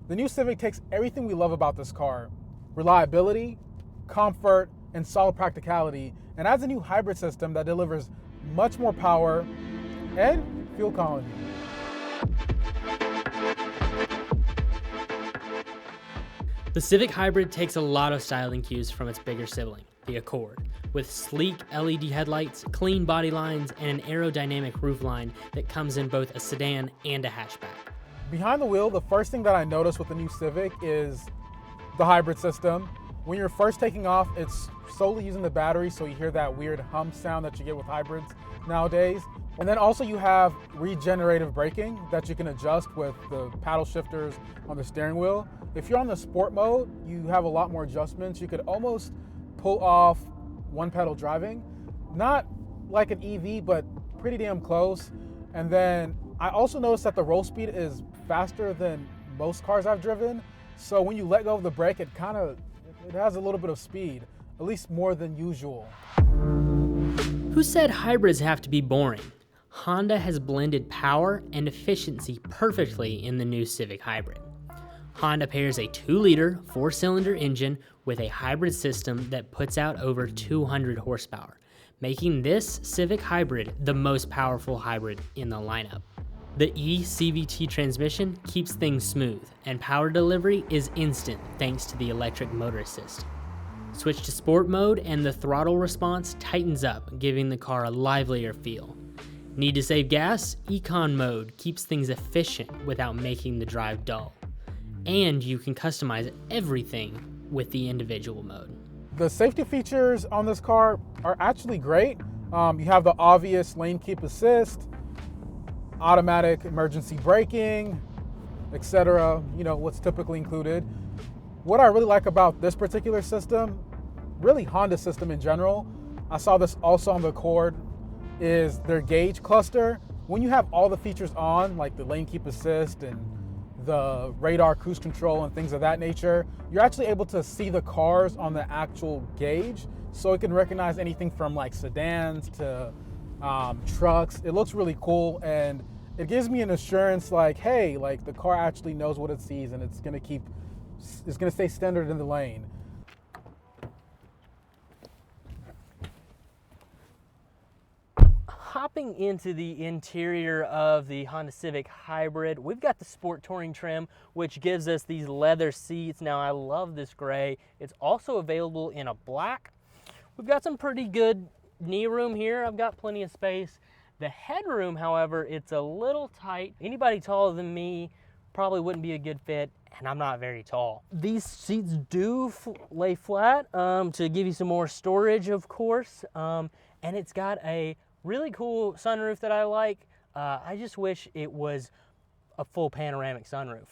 The new Civic takes everything we love about this car: reliability, comfort, and solid practicality, and adds a new hybrid system that delivers much more power and fuel economy. The Civic Hybrid takes a lot of styling cues from its bigger sibling, the Accord, with sleek LED headlights, clean body lines, and an aerodynamic roofline that comes in both a sedan and a hatchback. Behind the wheel, the first thing that I noticed with the new Civic is the hybrid system. When you're first taking off, it's solely using the battery, so you hear that weird hum sound that you get with hybrids nowadays. And then also you have regenerative braking that you can adjust with the paddle shifters on the steering wheel. If you're on the sport mode, you have a lot more adjustments. You could almost pull off one pedal driving. Not like an EV, but pretty damn close. And then I also noticed that the roll speed is faster than most cars I've driven. So when you let go of the brake, it has a little bit of speed, at least more than usual. Who said hybrids have to be boring? Honda has blended power and efficiency perfectly in the new Civic Hybrid. Honda pairs a 2-liter, 4-cylinder engine with a hybrid system that puts out over 200 horsepower, making this Civic Hybrid the most powerful hybrid in the lineup. The eCVT transmission keeps things smooth, and power delivery is instant thanks to the electric motor assist. Switch to sport mode and the throttle response tightens up, giving the car a livelier feel. Need to save gas? Econ mode keeps things efficient without making the drive dull. And you can customize everything with the individual mode. The safety features on this car are actually great. You have the obvious lane keep assist, automatic emergency braking, etc. You know, what's typically included. What I really like about this particular system, really Honda system in general, I saw this also on the Accord, is their gauge cluster. When you have all the features on, like the lane keep assist and the radar cruise control and things of that nature, you're actually able to see the cars on the actual gauge, so it can recognize anything from like sedans to trucks. It looks really cool, and it gives me an assurance like, hey, like the car actually knows what it sees and it's gonna stay standard in the lane. Hopping into the interior of the Honda Civic Hybrid, we've got the Sport Touring trim, which gives us these leather seats. Now, I love this gray. It's also available in a black. We've got some pretty good knee room here. I've got plenty of space. The headroom, however, it's a little tight. Anybody taller than me probably wouldn't be a good fit, and I'm not very tall. These seats do lay flat to give you some more storage, of course, and it's got a really cool sunroof that I like. I just wish it was a full panoramic sunroof.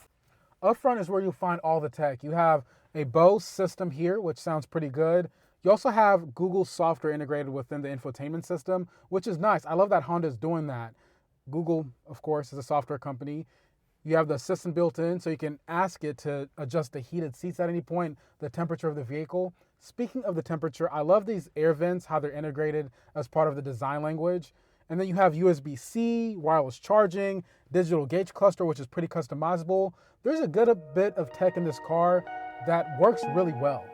Up front is where you'll find all the tech. You have a Bose system here, which sounds pretty good. You also have Google software integrated within the infotainment system, which is nice. I love that Honda's doing that. Google, of course, is a software company. You have the assistant built in, so you can ask it to adjust the heated seats at any point, the temperature of the vehicle. Speaking of the temperature, I love these air vents, how they're integrated as part of the design language. And then you have USB-C, wireless charging, digital gauge cluster, which is pretty customizable. There's a good bit of tech in this car that works really well.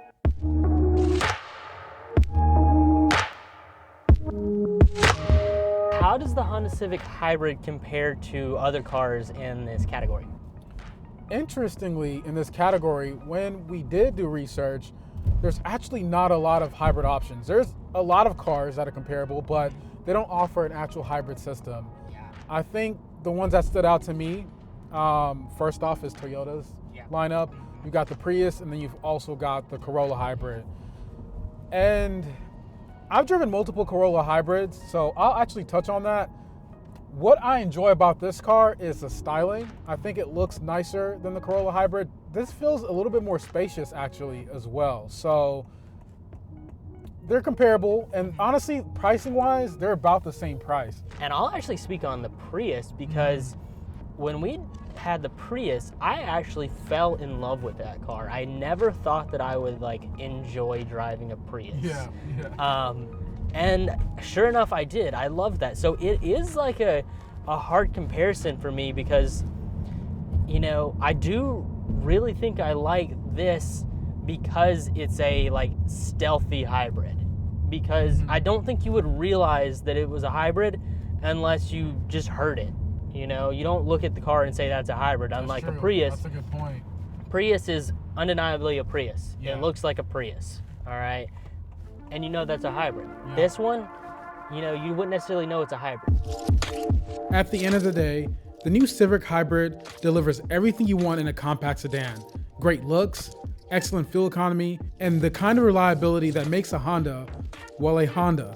How does the Honda Civic Hybrid compare to other cars in this category? Interestingly, in this category, when we did do research, there's actually not a lot of hybrid options. There's a lot of cars that are comparable, but they don't offer an actual hybrid system. I think the ones that stood out to me, first off, is Toyota's lineup. You've got the Prius, and then you've also got the Corolla Hybrid. And I've driven multiple Corolla Hybrids, so I'll actually touch on that. What I enjoy about this car is the styling. I think it looks nicer than the Corolla Hybrid. This feels a little bit more spacious actually as well. So they're comparable, and honestly, pricing wise, they're about the same price. And I'll actually speak on the Prius because when we had the Prius, I actually fell in love with that car. I never thought that I would like enjoy driving a Prius. And sure enough, I did. I love that. So it is like a hard comparison for me because, you know, I do really think I like this because it's a like stealthy hybrid. Because I don't think you would realize that it was a hybrid unless you just heard it. You know, you don't look at the car and say that's a hybrid, unlike a Prius. That's a good point. Prius is undeniably a Prius. Yeah. It looks like a Prius, all right? And you know that's a hybrid. Yeah. This one, you know, you wouldn't necessarily know it's a hybrid. At the end of the day, the new Civic Hybrid delivers everything you want in a compact sedan. Great looks, excellent fuel economy, and the kind of reliability that makes a Honda, well, a Honda.